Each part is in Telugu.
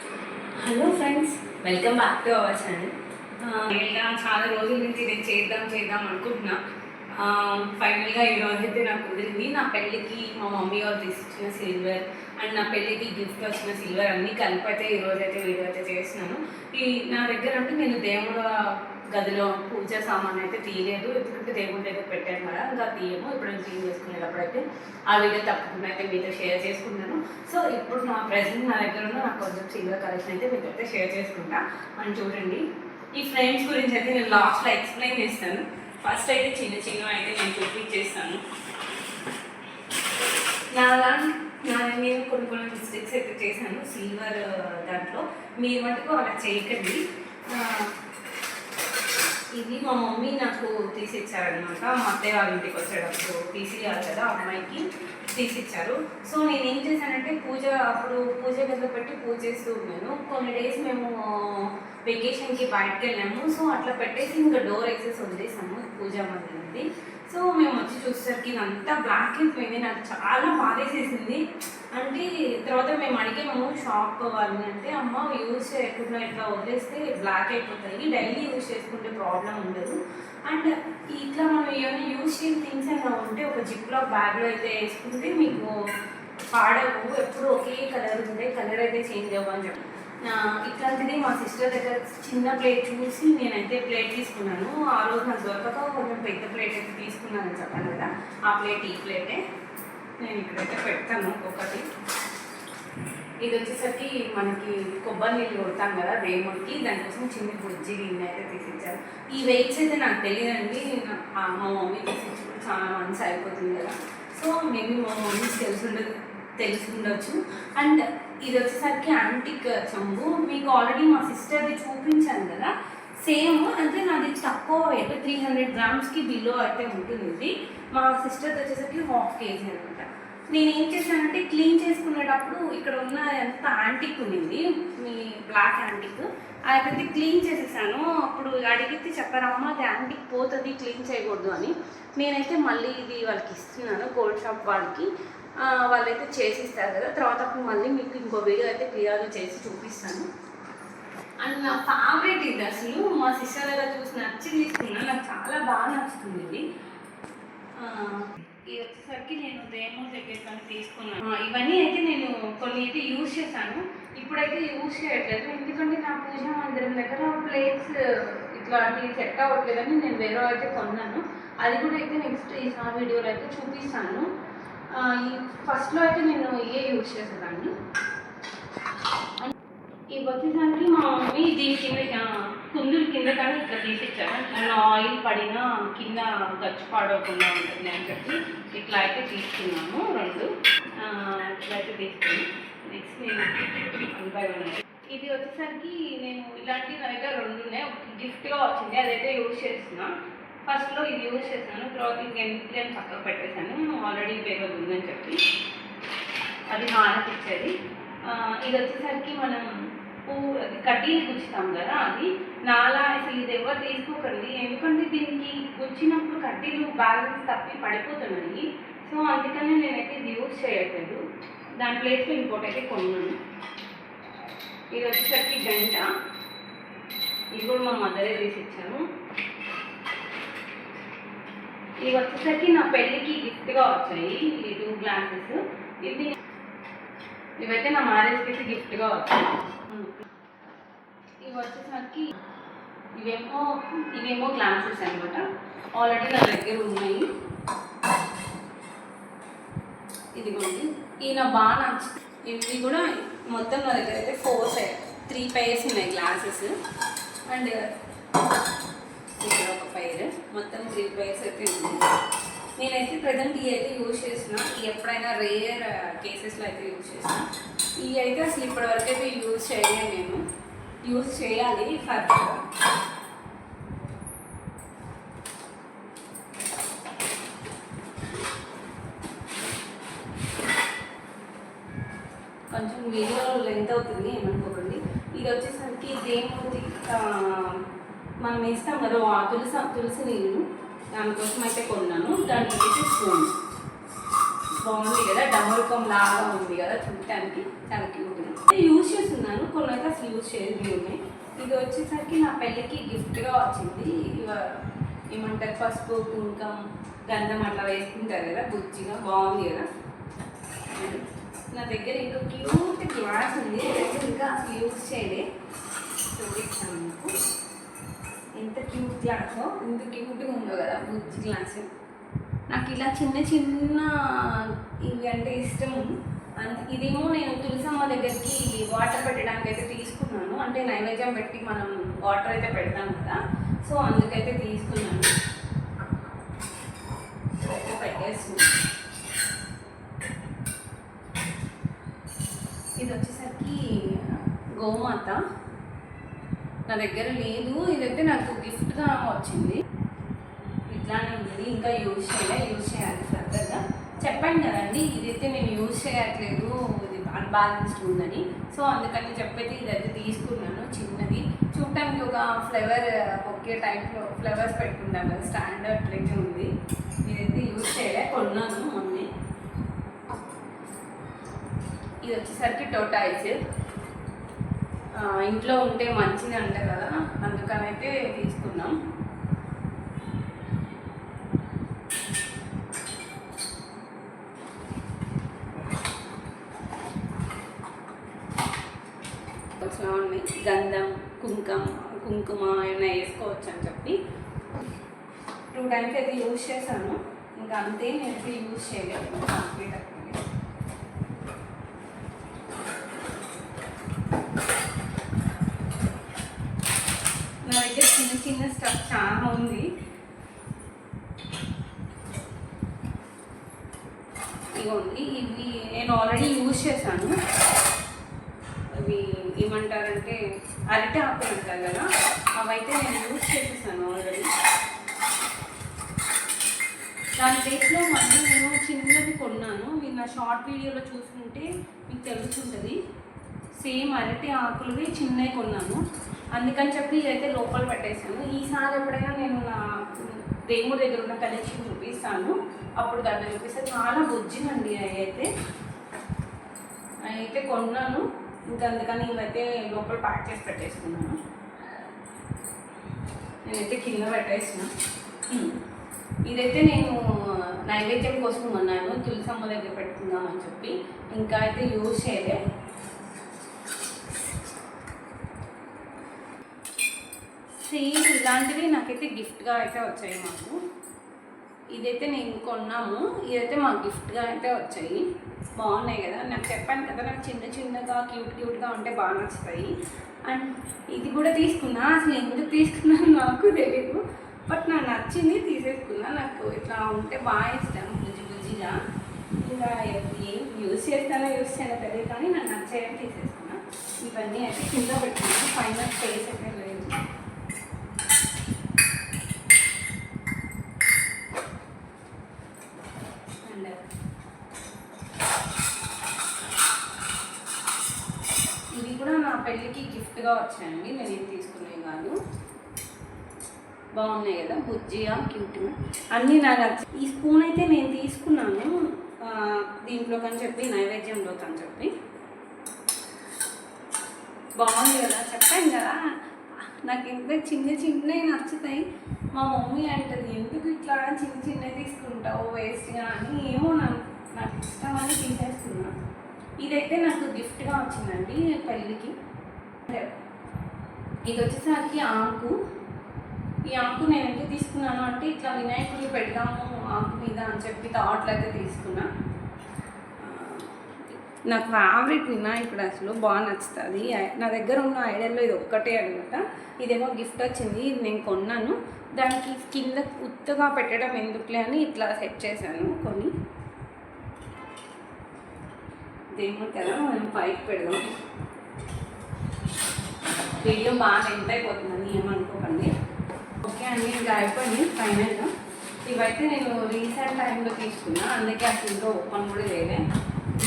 Hello friends, welcome back to our channel. ఇలా చాలా రోజుల నుంచి నేను చేద్దాం అనుకుంటున్నా. ఫైనల్గా ఈరోజు అయితే నాకు కుదిరింది. నా పెళ్ళికి మా మమ్మీ వాళ్ళు తీసుకొచ్చిన సిల్వర్ అండ్ నా పెళ్ళికి గిఫ్ట్ వచ్చిన సిల్వర్ అన్నీ కలిపి అయితే ఈరోజు అయితే వీడియో అయితే చేస్తున్నాను. నా దగ్గర అంటే నేను దేవుడు గదిలో పూజ సామాన్ అయితే తీయలేదు, ఎందుకంటే దేవుడి దగ్గర పెట్టాను కదా, ఇంకా తీయము. ఇప్పుడు నేను క్లీన్ చేసుకునేటప్పుడు అయితే ఆ వీడియో తప్పకుండా అయితే మీతో షేర్ చేసుకుంటాను. సో ఇప్పుడు నా ప్రెజెంట్ నా దగ్గర ఉన్న నాకు కొంచెం సిల్వర్ కలెక్షన్ అయితే మీతో అయితే షేర్ చేసుకుంటా. అని చూడండి, ఈ ఫ్రేమ్స్ గురించి అయితే నేను లాస్ట్లో ఎక్స్ప్లెయిన్ చేస్తాను. ఫస్ట్ అయితే చిన్న అయితే నేను చూపించేస్తాను. నేను కొన్ని మిస్టేక్స్ అయితే చేశాను సిల్వర్ దాంట్లో. మీరు మటుకు అలా చేయకండి. ఇది మా మమ్మీ నాకు తీసిచ్చారనమాట. మా అత్తయ్య వాళ్ళ ఇంటికి వచ్చేటప్పుడు తీసియాలి కదా, అమ్మాయికి తీసిచ్చారు. సో నేను ఏం చేశానంటే పూజ గదిలో పెట్టి పూజ చేస్తూ ఉన్నాను. కొన్ని డేస్ మేము వెకేషన్కి బయటకు వెళ్ళాము. సో అట్లా పెట్టేసి ఇంకా డోర్ వేసేసి వదిలేసాము పూజా మందిరంది. సో మేము వచ్చి చూసేసరికి అంతా బ్లాక్ అయిపోయింది. నాకు చాలా బాధేసేసింది. అంటే తర్వాత మేము అడిగాము షాప్ వాళ్ళని, అంటే అమ్మ యూజ్ చేయకుండా ఇట్లా వదిలేస్తే బ్లాక్ అయిపోతాయి, డైలీ యూజ్ చేసుకుంటే ప్రాబ్లం ఉండదు, అండ్ ఇట్లా మనం ఏమైనా యూజ్ చేయని థింగ్స్ అయినా ఉంటే ఒక జిప్లో బ్యాగ్లో అయితే వేసుకుంటే మీకు పాడవు, ఎప్పుడు ఒకే కలర్ ఉంటే కలర్ అయితే చేంజ్ అవ్వని చెప్పి ఇట్లాంటిది మా సిస్టర్ దగ్గర చిన్న ప్లేట్ చూసి నేనైతే ప్లేట్ తీసుకున్నాను. ఆ రోజు నాకు దొరకక కొంచెం పెద్ద ప్లేట్ అయితే తీసుకున్నాను చెప్పాను కదా, ఆ ప్లేట్ ఈ ప్లేటే నేను ఇక్కడైతే పెడతాను ఒకటి. ఇది వచ్చేసరికి మనకి కొబ్బరి నీళ్ళు కొడతాం కదా దేవుడికి, దానికోసం చిన్న బుజ్జి గిన్నె అయితే తీసిచ్చారు. ఈ వెయిట్స్ అయితే నాకు తెలియదండి, మా మమ్మీ తీసిచ్చి కూడా చాలా మంచి అయిపోతుంది కదా. సో మేబీ మా మమ్మీకి తెలిసి ఉండొచ్చు. అండ్ ఇది వచ్చేసరికి యాంటిక్ చెంబు. మీకు ఆల్రెడీ మా సిస్టర్ది చూపించాను కదా, సేమ్ అంటే నాది తక్కువ వెయిట్ 300 గ్రామ్స్కి బిలో అయితే ఉంటుంది. ఇది మా సిస్టర్ది వచ్చేసరికి 1/2 kg అనమాట. నేనేం చేశానంటే క్లీన్ చేసుకునేటప్పుడు ఇక్కడ ఉన్న ఎంత యాంటిక్ ఉండింది, మీ బ్లాక్ యాంటిక్, అదైతే క్లీన్ చేసేసాను. అప్పుడు అడిగితే చెప్పారమ్మా అది యాంటిక్ పోతుంది, క్లీన్ చేయకూడదు అని. నేనైతే మళ్ళీ ఇది వాళ్ళకి ఇస్తున్నాను, గోల్డ్ షాప్ వాళ్ళకి. వాళ్ళైతే చేసిస్తారు కదా, తర్వాత అప్పుడు మళ్ళీ మీకు ఇంకో వీడియో అయితే క్లియర్గా చేసి చూపిస్తాను. అండ్ నా ఫేవరెట్ ఇది, అసలు మా సిస్టర్ దగ్గర చూసి నచ్చి తీసుకున్నాను, నాకు చాలా బాగా నచ్చుతుంది ఇది. ఇది వచ్చేసరికి నేను దేవుడి దగ్గర తీసుకున్నాను. ఇవన్నీ అయితే నేను కొన్ని అయితే యూజ్ చేశాను, ఇప్పుడైతే యూజ్ చేయట్లేదు, ఎందుకంటే నా పూజా మందిరం దగ్గర ప్లేట్స్ ఇట్లాంటివి సెట్ అవ్వట్లేదని నేను వేరే అయితే కొన్నాను. అది కూడా అయితే నెక్స్ట్ ఈ వీడియోలో అయితే చూపిస్తాను. ఫస్ట్లో అయితే నేను యూజ్ చేసేదాన్ని. ఇవి వచ్చేసరికి మా మమ్మీ దీని కింద కుందుల కింద కానీ ఇట్లా తీసిచ్చాను, నేను ఆయిల్ పడినా కింద గచ్చు పాడవకుండా ఉంటుంది అని చెప్పి ఇట్లా అయితే తీసుకున్నాను. 2 ఇట్లా అయితే తీసుకున్నాను. నెక్స్ట్ నేను 1 by 1 ఇది వచ్చేసరికి నేను ఇలాంటి నా దగ్గర 2 ఉన్నాయి. గిఫ్ట్గా వచ్చింది, అదైతే యూజ్ చేస్తున్నాను. ఫస్ట్లో ఇది యూజ్ చేశాను, తర్వాత ఇంకెందుకు నేను చక్కగా పెట్టేశాను, ఆల్రెడీ వేరే ఉందని చెప్పి. అది హారతి ఇచ్చేది. ఇది వచ్చేసరికి మనం అది కడ్డీలు గుచ్చుతాం కదా, అది నాలా అసలు ఇది ఎవరు తీసుకోకండి, ఎందుకంటే దీనికి గుచ్చినప్పుడు కడ్డీలు బ్యాలెన్స్ తప్పి పడిపోతున్నాయి. సో అందుకనే నేనైతే ఇది యూజ్ చేయట్లేదు, దాని ప్లేస్లో ఇంకోటి అయితే కొన్నాను. ఇది వచ్చేసరికి గంట, ఇది కూడా మా మదరే తీసి ఇచ్చాను. ఇవి వచ్చేసరికి నా పెళ్ళికి గిఫ్ట్గా వచ్చాయి, ఈ 2 గ్లాసెస్. ఇవైతే నా మ్యారేజ్కి గిఫ్ట్గా వచ్చాయి. ఇవి వచ్చేసరికి ఇవేమో గ్లాసెస్ అనమాట, ఆల్రెడీ నా దగ్గర ఉన్నాయి. ఇదిగోండి, ఇవి బాగా నచ్చింది. ఇవి కూడా మొత్తం నా దగ్గర అయితే 3 pairs ఉన్నాయి గ్లాసెస్. అండ్ ఇక్కడ ఒక పైర్, మొత్తం 3 pairs అయితే ఉంది. నేనైతే ప్రజెంట్ ఇవి అయితే యూజ్ చేస్తున్నా, ఎప్పుడైనా రేర్ కేసెస్లో అయితే యూజ్ చేస్తున్నా. ఇవి అయితే అసలు ఇప్పటివరకు అయితే యూజ్ చేయలేదు, నేను యూజ్ చేయాలి ఫర్దర్గా. కొంచెం వీడియో లెంత్ అవుతుంది ఏమనుకోకండి. ఇది వచ్చేసరికి దేవుడి మనం వేస్తాం కదా తులసి నీళ్ళు, దానికోసం అయితే కొన్నాను. దాంట్లో అయితే స్పూన్ బాగుంది కదా, డమరుకం లాగా ఉంది కదా చూడటానికి, చాలా క్యూట్గా యూజ్ చేస్తున్నాను. కొన్ని అయితే అసలు యూజ్ చేయదు ఉన్నాయి. ఇది వచ్చేసరికి నా పెళ్ళికి గిఫ్ట్గా వచ్చింది. ఏమంటారు, పసుపు కుంకం గంధం అట్లా వేసుకుంటారు కదా, బుజ్జిగా బాగుంది కదా. నా దగ్గర ఇంకో క్యూట్ గ్లాస్ ఉంది, ఇంకా అసలు యూజ్ చేయలే, చూపిస్తాను మీకు. ఎంత క్యూట్ గ్లాసో, ఎంత క్యూట్గా ఉందో కదా బుజ్జి గ్లాస్. నాకు ఇలా చిన్న చిన్న ఇవి అంటే ఇష్టం. ఇదేమో నేను తులసమ్మ దగ్గరికి వాటర్ పెట్టడానికి అయితే తీసుకున్నాను. అంటే నైవేద్యం పెట్టి మనం వాటర్ అయితే పెడతాం కదా, సో అందుకైతే తీసుకున్నాను. పెట్టేస్తున్నాను. ఇది వచ్చేసరికి గోమాత, నా దగ్గర లేదు. ఇదైతే నాకు గిఫ్ట్గా వచ్చింది. ఇట్లానే ఉంది, ఇంకా యూజ్ చేయాలి ఫర్దర్గా. చెప్పాను కదండి, ఇదైతే నేను యూజ్ చేయట్లేదు, ఇది అన్బ్యాలెన్స్డ్ ఉందని. సో అందుకని చెప్పైతే ఇదైతే తీసుకున్నాను. చిన్నది, చూడటానికి ఒక ఫ్లవర్ ఒకే టైప్లో ఫ్లవర్స్ పెట్టుకుంటాం కదా, స్టాండర్డ్ అట్లయితే ఉంది. ఇదైతే యూజ్ చేయలే, కొన్నాను మొన్నే. ఇది వచ్చేసరికి టోటాయిస్, ఇంట్లో ఉంటే మంచిది అంట కదా, అందుకని అయితే తీసుకున్నాం. గంధం కుంకుమ ఏమైనా వేసుకోవచ్చు అని చెప్పి 2 times అయితే యూజ్ చేశాను. ఇంకా అంతే, నేను యూజ్ చేయలేదు కంప్లీట్ అయిపోయింది. నా దగ్గర చిన్న చిన్న స్టఫ్ చాలా ఉంది. ఇవ్వండి, ఇవి నేను ఆల్రెడీ యూజ్ చేశాను. అవి ఏమంటారంటే అరటి ఆకులు అంటారు కదా, అవైతే నేను యూజ్ చేసేసాను ఆల్రెడీ. దాని ప్లేస్లో మళ్ళీ నేను చిన్నది కొన్నాను. మీరు నా షార్ట్ వీడియోలో చూసుకుంటే మీకు తెలుస్తుంటుంది. సేమ్ అరటి ఆకులవి చిన్నవి కొన్నాను, అందుకని చెప్పి ఇదైతే లోపల పెట్టేశాను. ఈసారి ఎప్పుడైనా నేను నా దేవుడి దగ్గర ఉన్న కలెక్షన్ చూపిస్తాను, అప్పుడు దాంట్లో చూపిస్తాను. చాలా బుజ్జినండి అయితే కొన్నాను. ఇంకా అందుకని ఇవైతే లోపల ప్యాక్ చేసి పెట్టేసుకున్నాను. నేనైతే కింద పెట్టేసిన. ఇదైతే నేను నైవేద్యం కోసం కొన్నాను, తులసమ్మ దగ్గర పెట్టుకుందామని చెప్పి. ఇంకా అయితే యూజ్ చేయలే. సేమ్ ఇలాంటివి నాకైతే గిఫ్ట్గా అయితే వచ్చాయి మాకు. ఇదైతే నేను కొన్నాము, ఇదైతే మాకు గిఫ్ట్గా అయితే వచ్చాయి. బాగున్నాయి కదా, నాకు చెప్పాను కదా, నాకు చిన్న చిన్నగా క్యూట్గా ఉంటే బాగా నచ్చుతాయి. అండ్ ఇది కూడా తీసుకున్నా, అసలు ఎందుకు తీసుకున్నాను నాకు తెలియదు, బట్ నాకు నచ్చింది తీసేసుకున్నా. నాకు ఇట్లా ఉంటే బాగా ఇష్టం, బుజ్జిగా. ఇంకా ఏం యూజ్ చేస్తానో తెలియదు, కానీ నాకు నచ్చేయని తీసేసుకున్నా. ఇవన్నీ అయితే కింద పెట్టుకున్నాను, పైన స్పేస్ అయితే లేదు. ఇది కూడా నా పెళ్ళికి గిఫ్ట్గా వచ్చాయండి, నేను ఏం తీసుకునేవి కాదు. బాగున్నాయి కదా, బుజ్జిగా క్యూట్గా అన్నీ నాకు నచ్చి. ఈ స్పూన్ అయితే నేను తీసుకున్నాను దీంట్లో అని చెప్పి, నైవేద్యంలో అని చెప్పి. బాగుంది కదా, చెప్పాను కదా నాకు ఎంత చిన్నవి నచ్చుతాయి. మా మమ్మీ అంటది, ఎందుకు ఇట్లా చిన్నవి తీసుకుంటావు వేస్ట్గా అని. ఏమో నాకు ఇష్టం అని తీసేస్తున్నా. ఇదైతే నాకు గిఫ్ట్గా వచ్చిందండి పెళ్ళికి. ఇది వచ్చేసరికి ఆకు. ఈ ఆకు నేను ఎందుకు తీసుకున్నాను అంటే, ఇట్లా వినాయకుడిని పెడదాము ఆకు మీద అని చెప్పి థాట్లు అయితే తీసుకున్నా. నాకు ఫేవరెట్ వినాయకుడు, అసలు బాగా నచ్చుతుంది. నా దగ్గర ఉన్న ఐడియాలో ఇది ఒక్కటే అనమాట. ఇదేమో గిఫ్ట్ వచ్చింది, ఇది నేను కొన్నాను. దానికి కింద ఉత్తగా పెట్టడం ఎందుకులే అని ఇట్లా సెట్ చేశాను కొన్ని. ఇదేమో కదా, మనం పైకి పెడదాం. వీడియో బాగా లెంత్ అయిపోతుందని ఏమనుకోకండి. ఓకే అండి, ఇంకా అయిపోయింది ఫైనల్గా. ఇవైతే నేను రీసెంట్ టైంలో తీసుకున్నా, అందుకే అసలు ఇంకా ఓపెన్ కూడా చేయలే.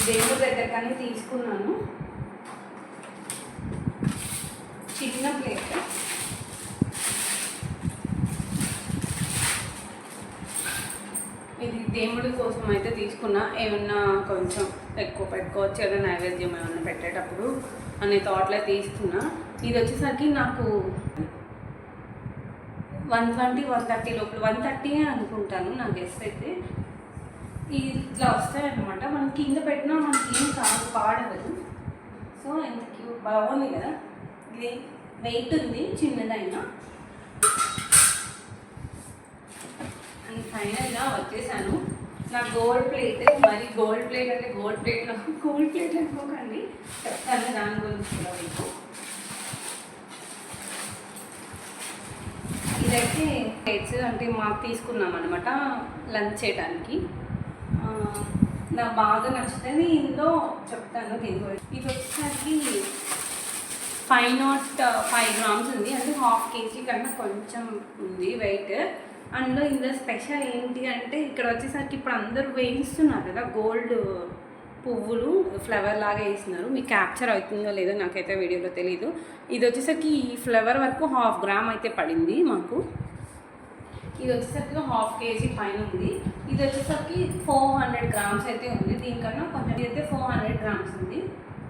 దేవుడి దగ్గర కానీ తీసుకున్నాను. చిన్న ప్లేట్, ఇది దేవుడి కోసం అయితే తీసుకున్నా, ఏమన్నా కొంచెం ఎక్కువ పెట్టుకోవచ్చు ఏదో నైవేద్యం ఏమన్నా పెట్టేటప్పుడు అనే థాట్లో తీసుకున్నా. ఇది వచ్చేసరికి నాకు 120-130 లోపల, 130 అనుకుంటాను నా గెస్ అయితే. ఇట్లా వస్తాయన్నమాట. మనం కింద పెట్టినా మనకి ఏం కాదు, పాడవదు. సో ఎంత క్యూట్, బాగుంది కదా. ఇది వెయిట్ ఉంది చిన్నదైనా. అండ్ ఫైనల్గా వచ్చేసాను. నా గోల్డ్ ప్లేట్, మరి గోల్డ్ ప్లేట్ అంటే గోల్డ్ ప్లేట్లో గోల్డ్ ప్లేట్ అనుకోకండి, చెప్తాను దాని గురించి కూడా మీకు. ఇదైతే ప్లేట్స్ అంటే మాకు తీసుకున్నాం అనమాట లంచ్ చేయడానికి. నాకు బాగా నచ్చుతుంది. ఇందులో చెప్తాను దీని గురించి. ఇది వచ్చేసరికి 505 grams ఉంది, అంటే 1/2 kg కన్నా కొంచెం ఉంది వెయిట్. అందులో ఇందులో స్పెషల్ ఏంటి అంటే ఇక్కడ వచ్చేసరికి ఇప్పుడు అందరూ వేయిస్తున్నారు కదా గోల్డ్ పువ్వులు, ఫ్లవర్ లాగా వేస్తున్నారు. మీకు క్యాప్చర్ అవుతుందో లేదో నాకైతే వీడియోలో తెలీదు. ఇది వచ్చేసరికి ఈ ఫ్లవర్ వరకు 1/2 gram అయితే పడింది మాకు. ఇది వచ్చేసరికి 1/2 kg పైన ఉంది. ఇది వచ్చేసరికి 400 grams అయితే ఉంది. దీనికన్నా కొంచెం అయితే 400 grams ఉంది.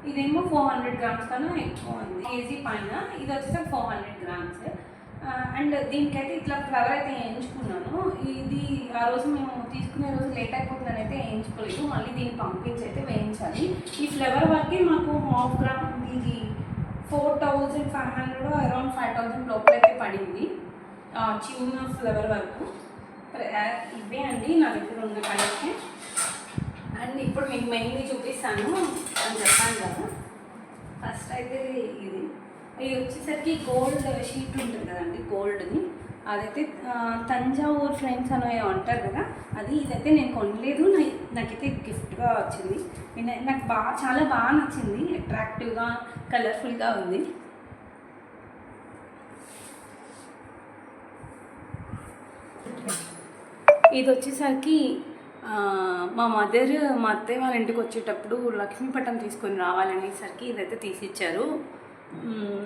ఇదేమో 400 grams కన్నా ఎక్కువ ఉంది, కేజీ పైన. ఇది వచ్చేసరికి 400 grams. అండ్ దీనికైతే ఇట్లా ఫ్లవర్ అయితే వేయించుకున్నాను. ఇది ఆ రోజు మేము తీసుకునే రోజు లేట్ అయిపోతుందని అయితే వేయించుకోలేదు, మళ్ళీ దీన్ని పంపించి అయితే వేయించాలి. ఈ ఫ్లవర్ వరకే మాకు 1/2 gram, ఇది 4500 అరౌండ్ 5000 లోపల అయితే పడింది చిన్న ఫ్లవర్ వరకు. ఇవే అండి నా దగ్గర ఉన్న కలెక్షన్. అండ్ ఇప్పుడు మీకు మెయిన్లీ చూపిస్తాను అని చెప్పాను కదా. ఫస్ట్ అయితే ఇది వచ్చేసరికి గోల్డ్ షీట్ ఉంటుంది కదండి, గోల్డ్ని. అదైతే తంజావూర్ ఫ్రేమ్స్ అని అంటారు కదా, అది. ఇదైతే నేను కొనలేదు, నాకైతే గిఫ్ట్గా వచ్చింది. నాకు చాలా బాగా నచ్చింది, అట్రాక్టివ్గా కలర్ఫుల్గా ఉంది. ఇది వచ్చేసరికి మా మదర్ మా అత్తయ్య వాళ్ళ ఇంటికి వచ్చేటప్పుడు లక్ష్మీపట్నం తీసుకొని రావాలనేసరికి ఇదైతే తీసిచ్చారు.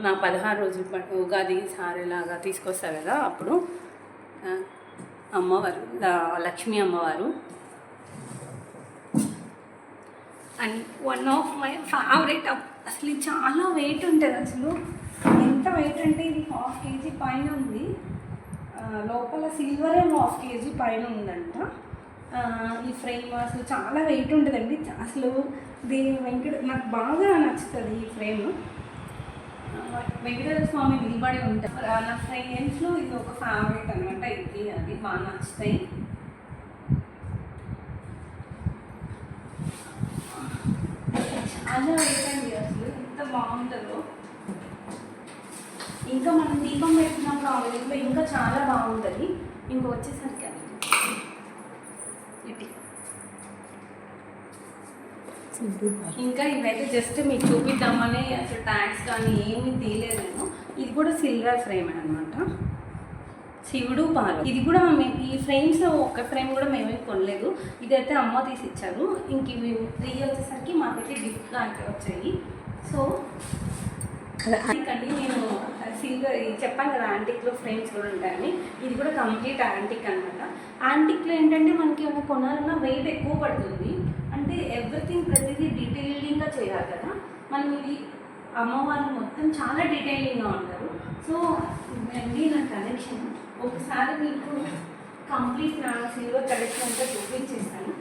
నా 16 రోజుల పాటు ఉగాది సారేలాగా తీసుకొస్తారు కదా, అప్పుడు అమ్మవారు, లక్ష్మీ అమ్మవారు. And one of my favourite. అసలు చాలా వెయిట్ ఉంటుంది. అసలు ఎంత వెయిట్ అంటే ఇది 1/2 kg పైన ఉంది. లోపల సిల్వరే 1/2 kg పైన ఉందంట. ఈ ఫ్రేమ్ అసలు చాలా వెయిట్ ఉంటుందండి. అసలు నాకు బాగా నచ్చుతుంది ఈ ఫ్రేమ్. వెంకటేశ్వర స్వామి నిలబడి ఉంటారు. నా ఫ్రేమ్స్లో ఇది ఒక ఫేవరెట్ అనమాట. ఇది అది బాగా నచ్చుతాయి. చాలా వెయిట్ అండి, అసలు ఎంత బాగుంటుందో. ఇంకా మనం దీపం పెట్టినప్పుడు ఆ వెయిట్లో ఇంకా చాలా బాగుంటుంది. ఇంకా వచ్చేసరికి ఇంకా ఇవైతే జస్ట్ మీకు చూపిద్దామని అసలు ట్యాగ్స్ కానీ ఏమీ తీయలేదు నేను. ఇది కూడా సిల్వర్ ఫ్రేమ్ అనమాట, శివుడు పాలు. ఇది కూడా ఈ ఫ్రేమ్స్ ఒక ఫ్రేమ్ కూడా మేమే కొనలేదు, ఇదైతే అమ్మ తీసి ఇచ్చారు. ఇంక ఇవి 3 వచ్చేసరికి మాకైతే గిఫ్ట్గా అంటే వచ్చాయి. సో అందుకండి నేను సిల్వర్ చెప్పాను కదా, యాంటిక్లో ఫ్రేమ్స్ కూడా ఉంటాయని. ఇది కూడా కంప్లీట్ యాంటిక్ అనమాట. యాంటిక్లో ఏంటంటే మనకి ఏమైనా కొనాలన్నా వెయిట్ ఎక్కువ పడుతుంది, అంటే ఎవ్రీథింగ్ ప్రతిదీ డీటెయిలింగ్గా చేయాలి కదా. మనం ఇది అమ్మవారు మొత్తం చాలా డీటెయిలింగ్గా ఉంటారు. సో ఇదండి నా కలెక్షన్. ఒకసారి మీకు కంప్లీట్ నా సిల్వర్ కలెక్షన్ అంతా చూపించేస్తాను.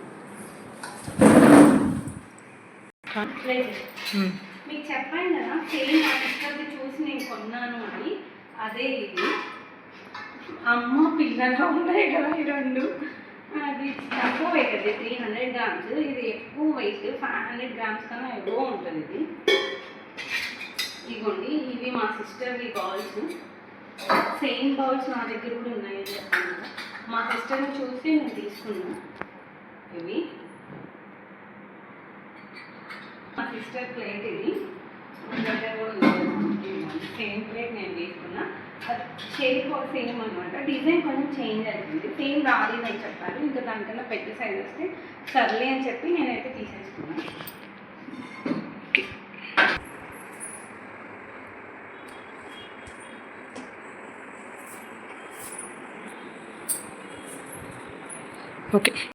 మీకు చెప్పాను కదా, సేమ్ మా సిస్టర్ది చూసి నేను కొన్నాను అని. అదే ఇది అమ్మ పిల్లగా ఉన్నాయి కదా ఈ రెండు. అది తక్కువ వెయిట్, అది 300 grams. ఇది ఎక్కువ వెయిట్, 500 grams కన్నా ఎక్కువ ఉంటుంది ఇది. ఇదిగోండి, ఇవి మా సిస్టర్వి బౌల్స్. సేమ్ బౌల్స్ నా దగ్గర కూడా ఉన్నాయి అని చెప్పాను కదా. మా సిస్టర్ని చూసి నేను తీసుకున్నాను. ఇవి మా సిస్టర్ ప్లేట్. ఇది మన దగ్గర కూడా ఉంది, సేమ్ ప్లేట్ నేను తీసుకున్నా. షేప్ సేమ్ అనమాట, డిజైన్ కొంచెం చేంజ్ అవుతుంది. సేమ్ రాలేదని చెప్పారు, ఇంకా దానికన్నా పెద్ద సైజ్ వస్తే సర్లే అని చెప్పి నేనైతే తీసేసుకున్నాను. ఓకే.